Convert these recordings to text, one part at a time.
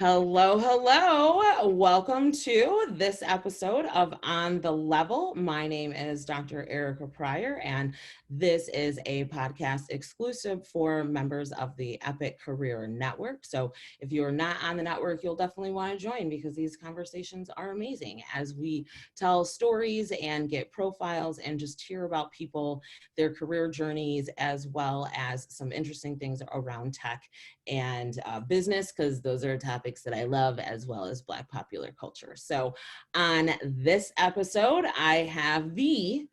Hello, hello. Welcome to this episode of On the Level. My name is Dr. Erika Pryor, and this is a podcast exclusive for members of the Epic Career Network. So if you're not on the network, you'll definitely want to join because these conversations are amazing as we tell stories and get profiles and just hear about people, their career journeys, as well as some interesting things around tech and business, because those are topics that I love, as well as Black popular culture. So on this episode, I have the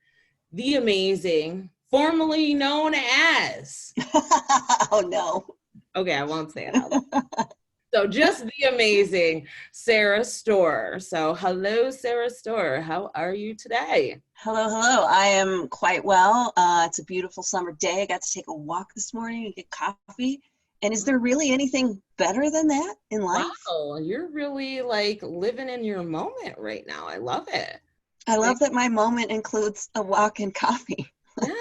amazing, formerly known as, oh no. Okay, I won't say it out loud. So just the amazing Sarah Storr. So hello, Sarah Storr. How are you today? Hello. I am quite well. It's a beautiful summer day. I got to take a walk this morning and get coffee. And is there really anything better than that in life? Wow, you're really like living in your moment right now. I love it. I love that my moment includes a walk and coffee. Yeah.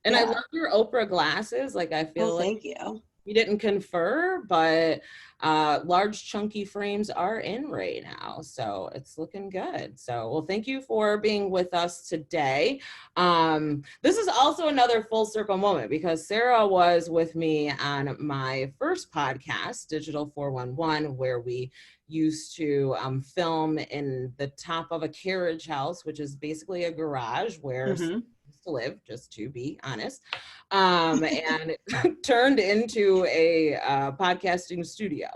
And I love your Oprah glasses. Like, I feel like thank you. We didn't confer, but large chunky frames are in right now. So it's looking good. So, well, thank you for being with us today. This is also another full circle moment because Sarah was with me on my first podcast, Digital 411, where we used to film in the top of a carriage house, which is basically a garage where to live, just to be honest, and it turned into a podcasting studio.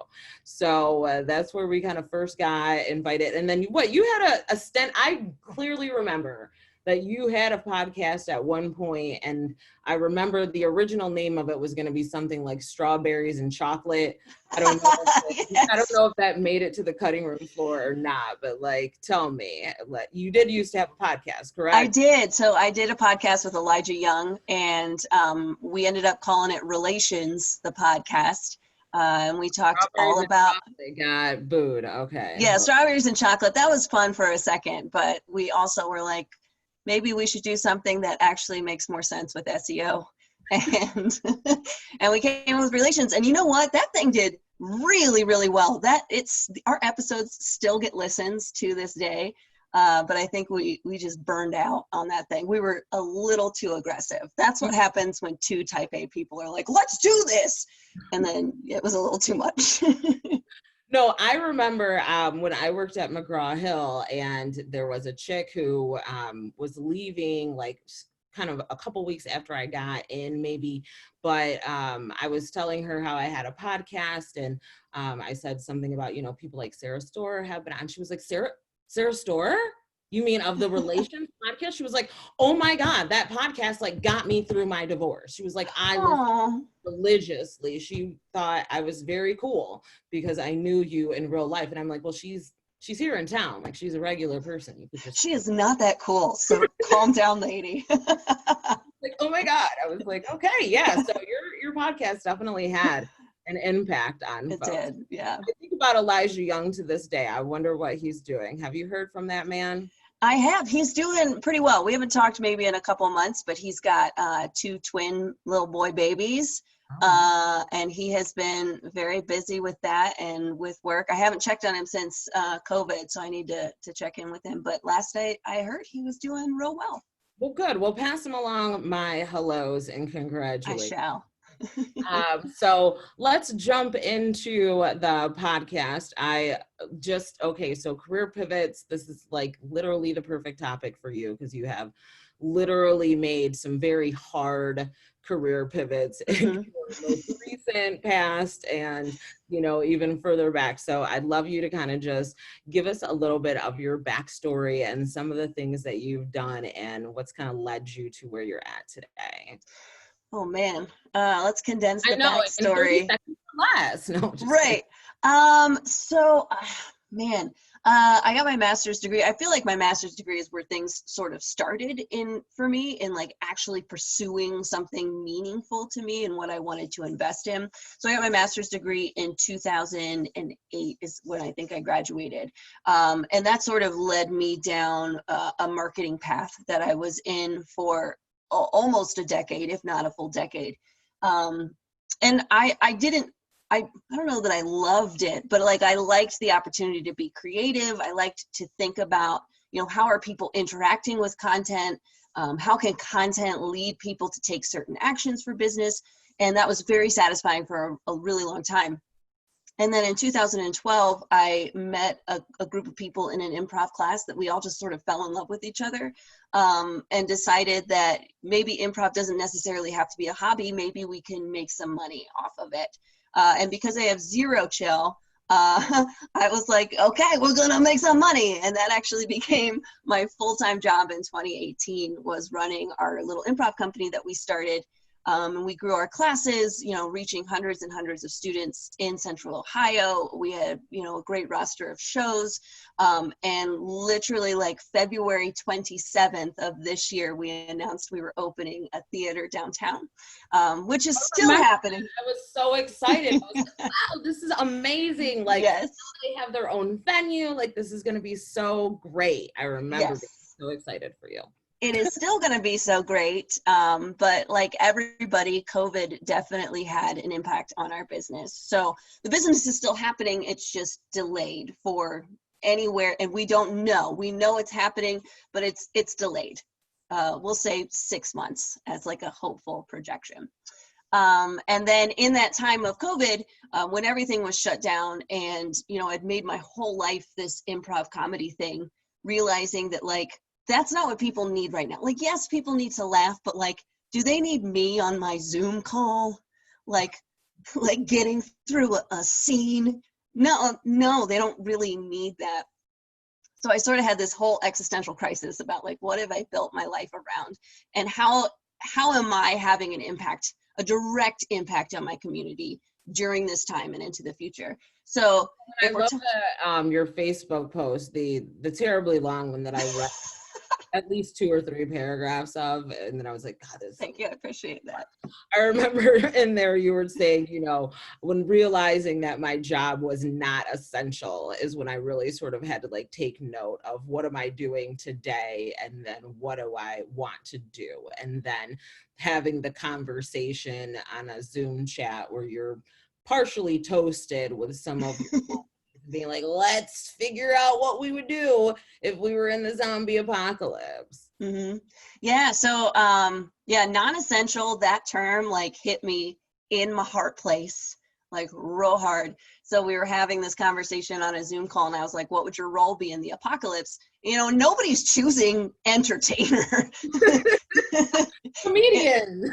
So that's where we kind of first got invited. And then you had a stint. I clearly remember that you had a podcast at one point, and I remember the original name of it was going to be something like Strawberries and Chocolate. I don't know. Yes. I don't know if that made it to the cutting room floor or not, but like, tell me, you did used to have a podcast, correct? I did. So I did a podcast with Elijah Young, and we ended up calling it Relations, the podcast. And we talked all about. They got booed. Okay. Yeah, Strawberries and Chocolate. That was fun for a second, but we also were like, maybe we should do something that actually makes more sense with SEO. And and we came with Relations. And you know what? That thing did really, really well. Our episodes still get listens to this day. But I think we just burned out on that thing. We were a little too aggressive. That's what happens when two type A people are like, let's do this. And then it was a little too much. No, I remember when I worked at McGraw-Hill, and there was a chick who was leaving like kind of a couple weeks after I got in, maybe, but I was telling her how I had a podcast, and I said something about, people like Sarah Storr have been on. She was like, Sarah Storr? You mean of the Relations podcast? She was like, oh my God, that podcast like got me through my divorce. She was like, I listened religiously. She thought I was very cool because I knew you in real life. And I'm like, well, she's here in town. Like, she's a regular person. She is not that cool. So calm down, lady. Like, oh my God. I was like, okay, yeah. So your podcast definitely had an impact on it folks. Did, yeah. I think about Elijah Young to this day. I wonder what he's doing. Have you heard from that man? I have. He's doing pretty well. We haven't talked maybe in a couple of months, but he's got 2 twin little boy babies. And he has been very busy with that and with work. I haven't checked on him since COVID, so I need to check in with him. But last night I heard he was doing real well. Well, good. We'll pass him along my hellos and congratulations. I shall. So let's jump into the podcast. So career pivots, this is like literally the perfect topic for you because you have literally made some very hard career pivots in your most recent past and, even further back. So I'd love you to kind of just give us a little bit of your backstory and some of the things that you've done and what's kind of led you to where you're at today. Oh man, let's condense the backstory. No, right. I got my master's degree. I feel like my master's degree is where things sort of started for me in like actually pursuing something meaningful to me and what I wanted to invest in. So I got my master's degree in 2008 is when I think I graduated. And that sort of led me down a marketing path that I was in for almost a decade, if not a full decade. And I didn't I don't know that I loved it, but like I liked the opportunity to be creative. I liked to think about, you know, how are people interacting with content? How can content lead people to take certain actions for business? And that was very satisfying for a really long time. And then in 2012, I met a group of people in an improv class that we all just sort of fell in love with each other, and decided that maybe improv doesn't necessarily have to be a hobby. Maybe we can make some money off of it. And because I have zero chill, I was like, okay, we're gonna make some money. And that actually became my full-time job in 2018, was running our little improv company that we started. And we grew our classes, you know, reaching hundreds and hundreds of students in Central Ohio. We had, you know, a great roster of shows. And literally like February 27th of this year, we announced we were opening a theater downtown, which is still happening. I was so excited. I was like, wow, this is amazing. Like, yes. they have their own venue. Like, this is going to be so great. I remember Yes. being so excited for you. It is still going to be so great, but like everybody, COVID definitely had an impact on our business. So the business is still happening. It's just delayed for anywhere, and we don't know. We know it's happening, but it's delayed. We'll say 6 months as like a hopeful projection. And then in that time of COVID, when everything was shut down, and you know, I'd made my whole life this improv comedy thing, realizing that like, that's not what people need right now. Like, yes, people need to laugh, but like, do they need me on my Zoom call? Like getting through a scene? No, they don't really need that. So I sort of had this whole existential crisis about like, what have I built my life around? And how am I having an impact, a direct impact on my community during this time and into the future? So I love your Facebook post, the terribly long one that I read at least 2 or 3 paragraphs of, and then I was like, God, this. Thank you, I appreciate that. I remember in there you were saying, you know, when realizing that my job was not essential is when I really sort of had to like take note of what am I doing today, and then what do I want to do, and then having the conversation on a Zoom chat where you're partially toasted with some of your being like, let's figure out what we would do if we were in the zombie apocalypse. Mm-hmm. Yeah. So, yeah, non-essential, that term like hit me in my heart place, like real hard. So we were having this conversation on a Zoom call, and I was like, what would your role be in the apocalypse? You know, nobody's choosing entertainer. Comedian.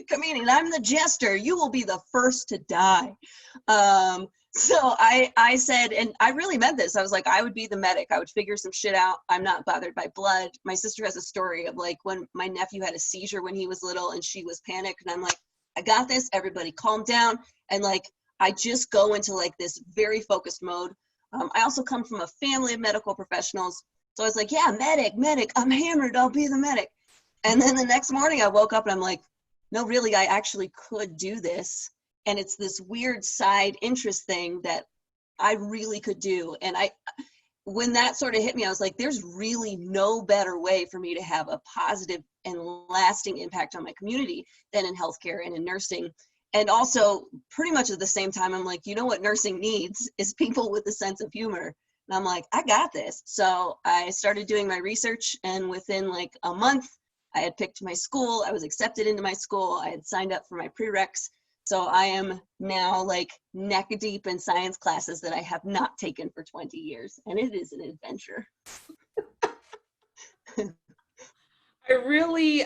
Comedian. I'm the jester. You will be the first to die. So I said, and I really meant this, I was like, I would be the medic. I would figure some shit out. I'm not bothered by blood. My sister has a story of like when my nephew had a seizure when he was little and she was panicked, and I'm like, I got this, everybody calm down. And like, I just go into like this very focused mode. I also come from a family of medical professionals. So I was like, yeah, medic, I'm hammered, I'll be the medic. And then the next morning I woke up and I'm like, no, really, I actually could do this. And it's this weird side interest thing that I really could do. And when that sort of hit me, I was like, there's really no better way for me to have a positive and lasting impact on my community than in healthcare and in nursing. And also pretty much at the same time, I'm like, you know what nursing needs is people with a sense of humor. And I'm like, I got this. So I started doing my research, and within like a month, I had picked my school. I was accepted into my school. I had signed up for my prereqs. So I am now like neck deep in science classes that I have not taken for 20 years. And it is an adventure. I really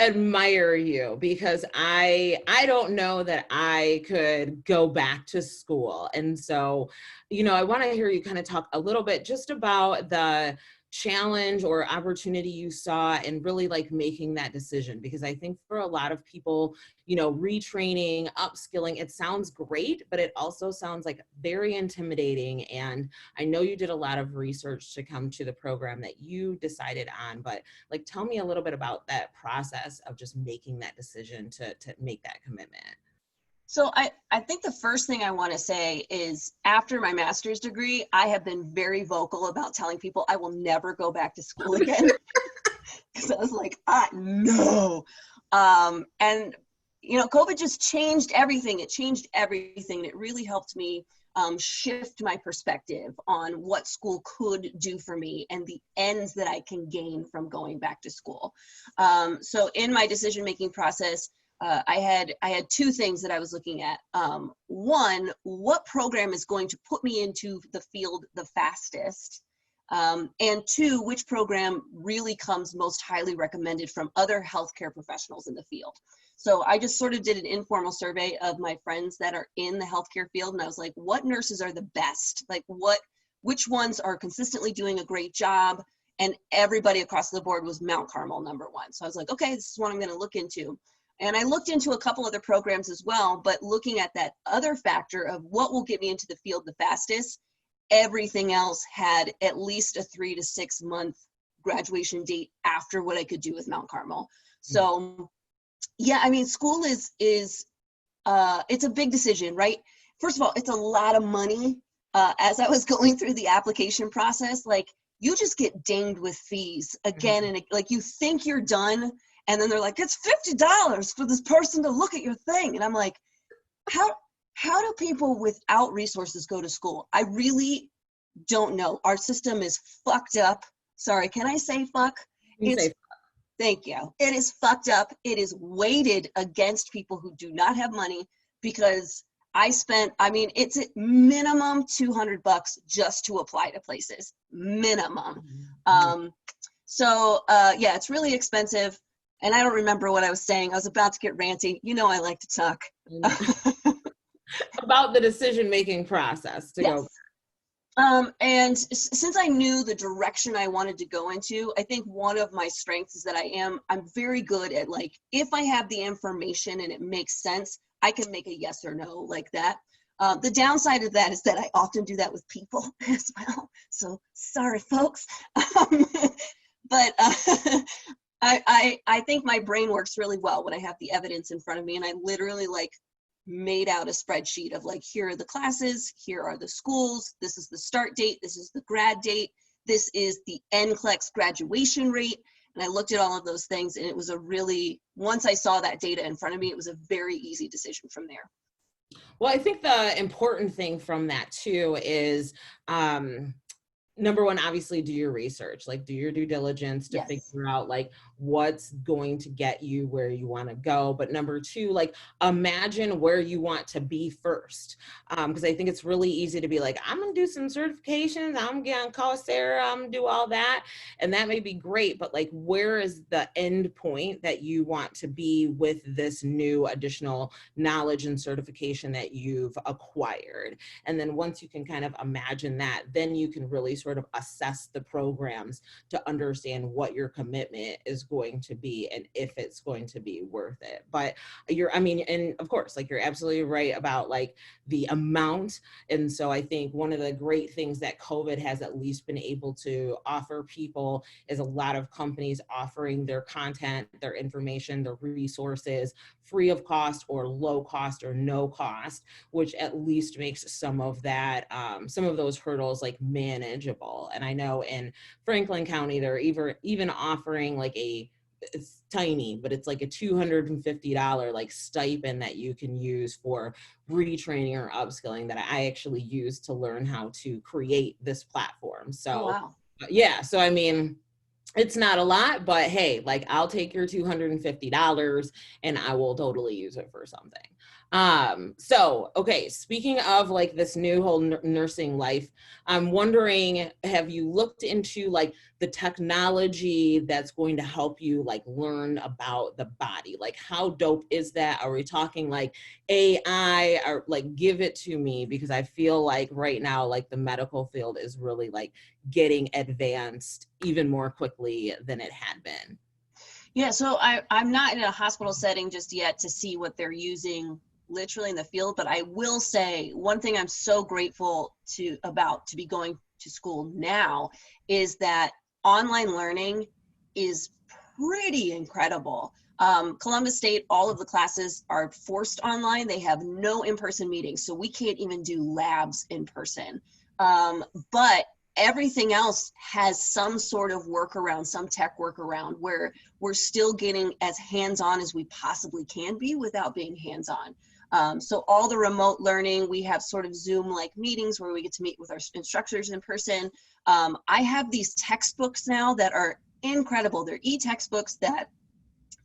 admire you, because I don't know that I could go back to school. And so, you know, I want to hear you kind of talk a little bit just about the challenge or opportunity you saw in really like making that decision, because I think for a lot of people, you know, retraining, upskilling, it sounds great, but it also sounds like very intimidating. And I know you did a lot of research to come to the program that you decided on, but like, tell me a little bit about that process of just making that decision to make that commitment. So I think the first thing I want to say is, after my master's degree, I have been very vocal about telling people I will never go back to school again. Because I was like, no. And COVID just changed everything. It changed everything. It really helped me shift my perspective on what school could do for me and the ends that I can gain from going back to school. So in my decision-making process, I had two things that I was looking at. One, what program is going to put me into the field the fastest? And two, which program really comes most highly recommended from other healthcare professionals in the field? So I just sort of did an informal survey of my friends that are in the healthcare field. And I was like, what nurses are the best? Like which ones are consistently doing a great job? And everybody across the board was Mount Carmel #1. So I was like, okay, this is what I'm going to look into. And I looked into a couple other programs as well, but looking at that other factor of what will get me into the field the fastest, everything else had at least a 3 to 6 month graduation date after what I could do with Mount Carmel. So yeah, I mean, school is it's a big decision, right? First of all, it's a lot of money. As I was going through the application process, like you just get dinged with fees again. And like you think you're done, and then they're like, it's $50 for this person to look at your thing. And I'm like, how do people without resources go to school? I really don't know. Our system is fucked up. Sorry, can I say fuck? Thank you. It is fucked up. It is weighted against people who do not have money, because it's at minimum $200 just to apply to places, minimum. Yeah, it's really expensive. And I don't remember what I was saying. I was about to get ranty. I like to talk. About the decision-making process to go. And since I knew the direction I wanted to go into, I think one of my strengths is that I'm very good at, like, if I have the information and it makes sense, I can make a yes or no like that. The downside of that is that I often do that with people as well. So sorry, folks. But I think my brain works really well when I have the evidence in front of me, and I literally made out a spreadsheet of here are the classes, here are the schools, this is the start date, this is the grad date, this is the NCLEX graduation rate. And I looked at all of those things, and it was once I saw that data in front of me, it was a very easy decision from there. Well, I think the important thing from that too is, number one, obviously do your research, do your due diligence to figure out what's going to get you where you want to go. But number two, imagine where you want to be first. Because I think it's really easy to be I'm going to do some certifications, I'm going to Coursera, I'm going to do all that. And that may be great, but where is the end point that you want to be with this new additional knowledge and certification that you've acquired? And then once you can kind of imagine that, then you can really sort of assess the programs to understand what your commitment is going to be and if it's going to be worth it. But and of course, you're absolutely right about the amount. And so I think one of the great things that COVID has at least been able to offer people is a lot of companies offering their content, their information, their resources free of cost or low cost or no cost, which at least makes some of that, some of those hurdles manageable. And I know in Franklin County, they're even offering it's tiny, but it's a $250 stipend that you can use for retraining or upskilling that I actually use to learn how to create this platform. So, wow. Yeah. So, it's not a lot, but hey, I'll take your $250 and I will totally use it for something. So, okay, speaking of this new whole nursing life, I'm wondering, have you looked into the technology that's going to help you learn about the body? How dope is that? Are we talking AI, or give it to me? Because I feel right now, the medical field is really getting advanced even more quickly than it had been. Yeah, so I'm not in a hospital setting just yet to see what they're using literally in the field, but I will say one thing I'm so grateful to be going to school now is that online learning is pretty incredible. Columbus State, all of the classes are forced online. They have no in-person meetings, so we can't even do labs in person. But everything else has some sort of workaround, some tech workaround where we're still getting as hands-on as we possibly can be without being hands-on. So all the remote learning, we have sort of Zoom-like meetings where we get to meet with our instructors in person. I have these textbooks now that are incredible. They're e-textbooks that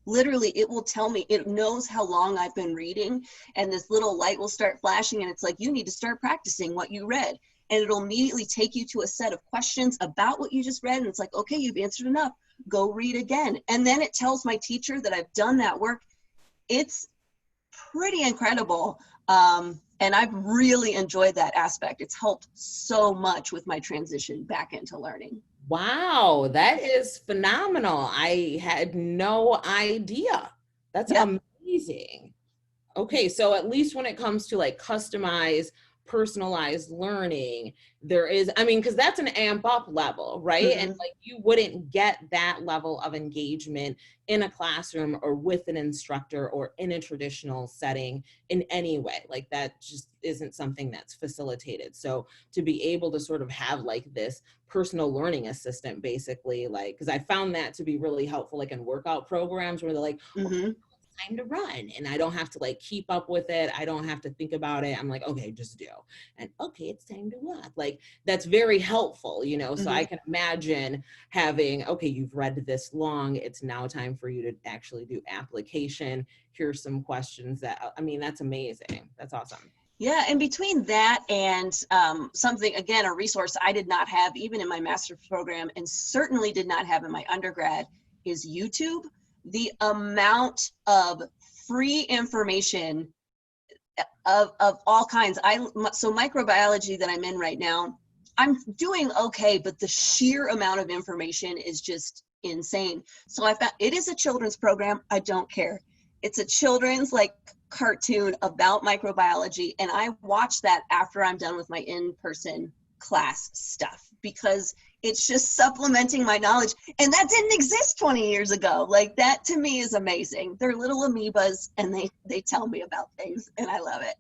literally it will tell me, it knows how long I've been reading, and this little light will start flashing and it's like, you need to start practicing what you read. And it'll immediately take you to a set of questions about what you just read. And it's like, okay, you've answered enough, go read again. And then it tells my teacher that I've done that work. It's pretty incredible. And I've really enjoyed that aspect. It's helped so much with my transition back into learning. Wow, that is phenomenal. I had no idea. That's amazing. Okay, so at least when it comes to like customized, personalized learning, there is, I mean, because that's an amp up level, right? And like you wouldn't get that level of engagement in a classroom or with an instructor or in a traditional setting in any way. Like that just isn't something that's facilitated. So to be able to sort of have like this personal learning assistant, basically, like, because I found that to be really helpful, like in workout programs where they're like, time to run, and I don't have to like keep up with it. I don't have to think about it. I'm like, okay, just do. And okay, it's time to walk. Like that's very helpful, you know? So I can imagine having, okay, you've read this long. It's now time for you to actually do application. Here's some questions that, I mean, that's amazing. That's awesome. Yeah, and between that and something, again, a resource I did not have even in my master's program and certainly did not have in my undergrad is YouTube. The amount of free information of all kinds. So microbiology that I'm in right now, I'm doing okay, but the sheer amount of information is just insane. So I found it is a children's program. I don't care. It's a children's like cartoon about microbiology, and I watch that after I'm done with my in-person class stuff because it's just supplementing my knowledge, and that didn't exist 20 years ago. Like that to me is amazing. They're little amoebas and they tell me about things and I love it.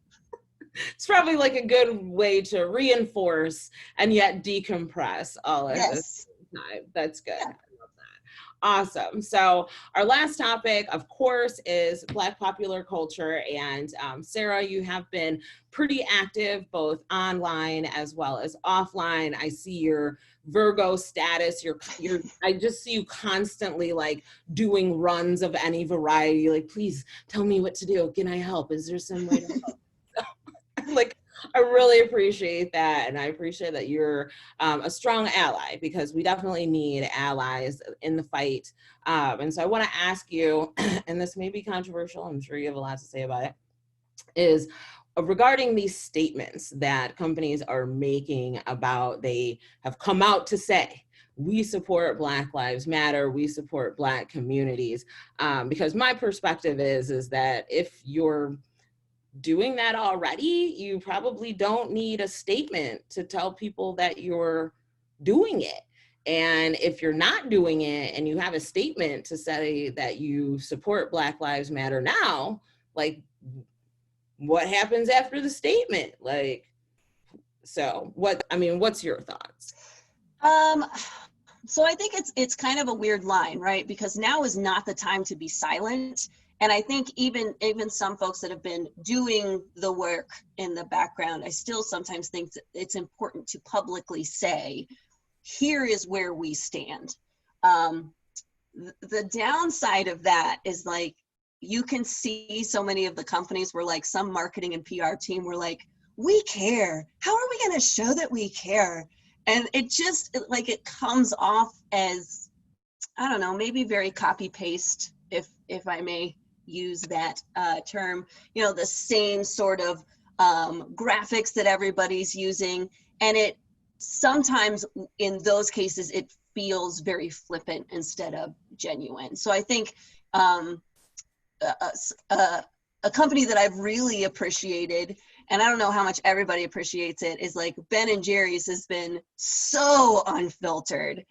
It's probably like a good way to reinforce and yet decompress all at the same time. That's good. Yeah. Awesome. So our last topic, of course, is Black popular culture. And Sarah, you have been pretty active both online as well as offline. I see your Virgo status. I just see you constantly like doing runs of any variety. Like, please tell me what to do. Can I help? Is there some way to help? Like, I really appreciate that. And I appreciate that you're a strong ally, because we definitely need allies in the fight. And so I want to ask you, and this may be controversial, I'm sure you have a lot to say about it, is regarding these statements that companies are making about, they have come out to say, we support Black Lives Matter, we support Black communities. Because my perspective is that if you're doing that already, you probably don't need a statement to tell people that you're doing it. And if you're not doing it and you have a statement to say that you support Black Lives Matter now, like what happens after the statement? Like, so what's your thoughts? So I think it's kind of a weird line, right? Because now is not the time to be silent. And I think even some folks that have been doing the work in the background, I still sometimes think that it's important to publicly say, here is where we stand. The downside of that is like, you can see so many of the companies where like some marketing and PR team were like, we care. How are we going to show that we care? And it just like, it comes off as, I don't know, maybe very copy paste, if I may use that term, you know, the same sort of graphics that everybody's using. And it sometimes in those cases, it feels very flippant instead of genuine. So I think a company that I've really appreciated, and I don't know how much everybody appreciates it, is like Ben and Jerry's has been so unfiltered.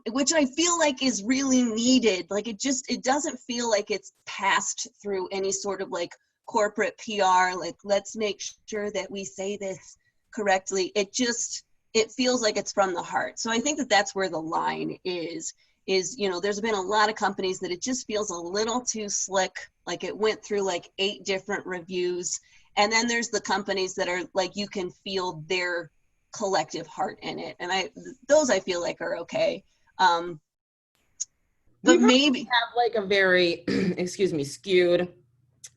Which I feel like is really needed. Like it doesn't feel like it's passed through any sort of like corporate PR, like let's make sure that we say this correctly. It just it feels like it's from the heart. So I think that that's where the line is, there's been a lot of companies that it just feels a little too slick. Like it went through like 8 different reviews. And then there's the companies that are like, you can feel their collective heart in it. And those I feel like are okay. But maybe have like a very, excuse me, skewed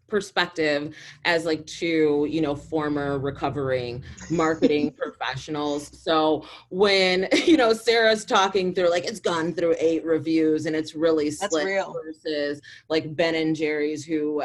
perspective as like two, former recovering marketing professionals. So when, Sarah's talking through like, it's gone through 8 reviews and it's really slick versus like Ben and Jerry's, who,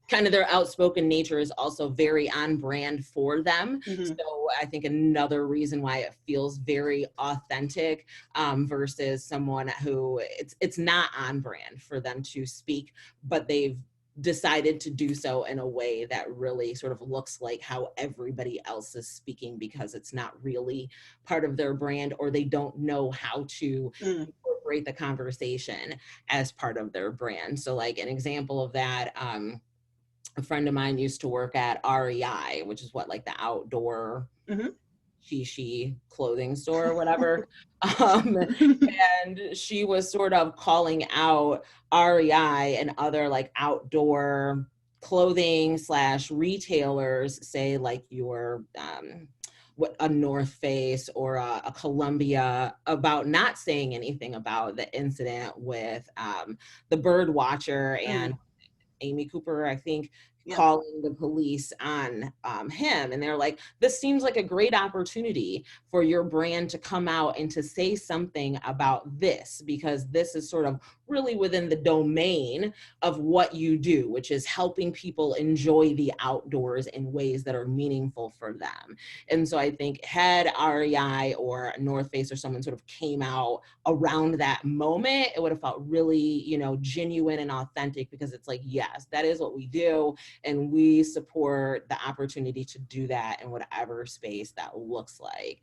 kind of their outspoken nature is also very on brand for them. Mm-hmm. So I think another reason why it feels very authentic versus someone who it's not on brand for them to speak, but they've decided to do so in a way that really sort of looks like how everybody else is speaking, because it's not really part of their brand, or they don't know how to incorporate the conversation as part of their brand. So like an example of that, a friend of mine used to work at REI, which is like the outdoor she clothing store or whatever. And she was sort of calling out REI and other like outdoor clothing / retailers, say like your a North Face or a Columbia, about not saying anything about the incident with the bird watcher and Amy Cooper, I think, calling the police on him. And they're like, this seems like a great opportunity for your brand to come out and to say something about this, because this is sort of really within the domain of what you do, which is helping people enjoy the outdoors in ways that are meaningful for them. And so I think had REI or North Face or someone sort of came out around that moment, it would have felt really, genuine and authentic, because it's like, yes, that is what we do. And we support the opportunity to do that in whatever space that looks like,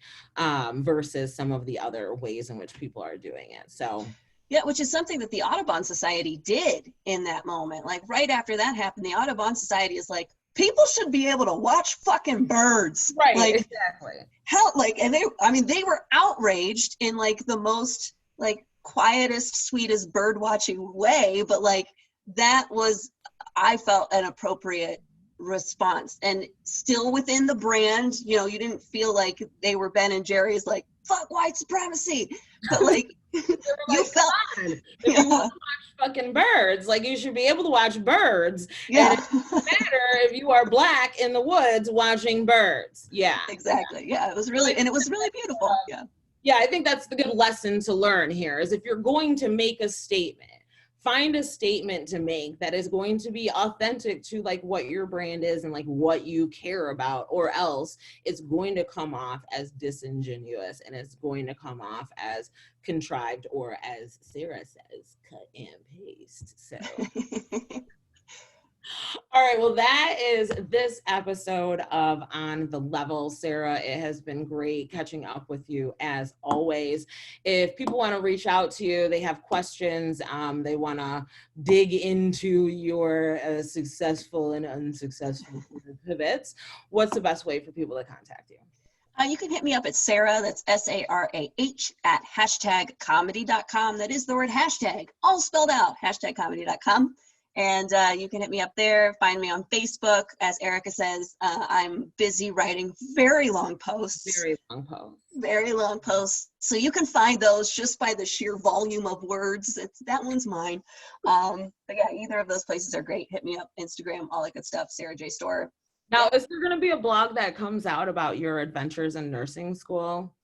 versus some of the other ways in which people are doing it. So yeah, which is something that the Audubon Society did in that moment. Like right after that happened, the Audubon Society is like, people should be able to watch fucking birds. Right, like, exactly. How, like, and they were outraged in like the most like quietest, sweetest bird watching way, but like that was, I felt, an appropriate response, and still within the brand. You didn't feel like they were Ben and Jerry's like, fuck white supremacy, but like you felt, if you want to watch fucking birds, like you should be able to watch birds. Yeah. And it doesn't matter if you are Black in the woods watching birds. Yeah. Exactly. Yeah. It was really beautiful. Yeah. Yeah, I think that's the good lesson to learn here, is if you're going to make a statement, find a statement to make that is going to be authentic to like what your brand is and like what you care about, or else it's going to come off as disingenuous and it's going to come off as contrived, or as Sarah says, cut and paste. So all right, well, that is this episode of On the Level. Sarah, it has been great catching up with you as always. If people want to reach out to you, they have questions, they want to dig into your successful and unsuccessful pivots, what's the best way for people to contact you? You can hit me up at Sarah, that's SARAH, at #comedy.com. That is the word hashtag, all spelled out, #comedy.com. And you can hit me up there, find me on Facebook. As Erika says, I'm busy writing very long posts. Very long posts. So you can find those just by the sheer volume of words. That one's mine. But yeah, either of those places are great. Hit me up, Instagram, all that good stuff, Sarah J. Store. Now, is there going to be a blog that comes out about your adventures in nursing school?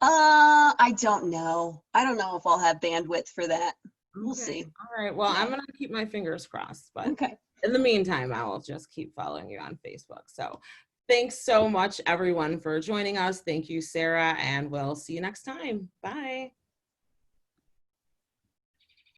I don't know. I don't know if I'll have bandwidth for that. We'll see. All right. Well, I'm going to keep my fingers crossed. But okay. In the meantime, I will just keep following you on Facebook. So thanks so much, everyone, for joining us. Thank you, Sarah, and we'll see you next time. Bye.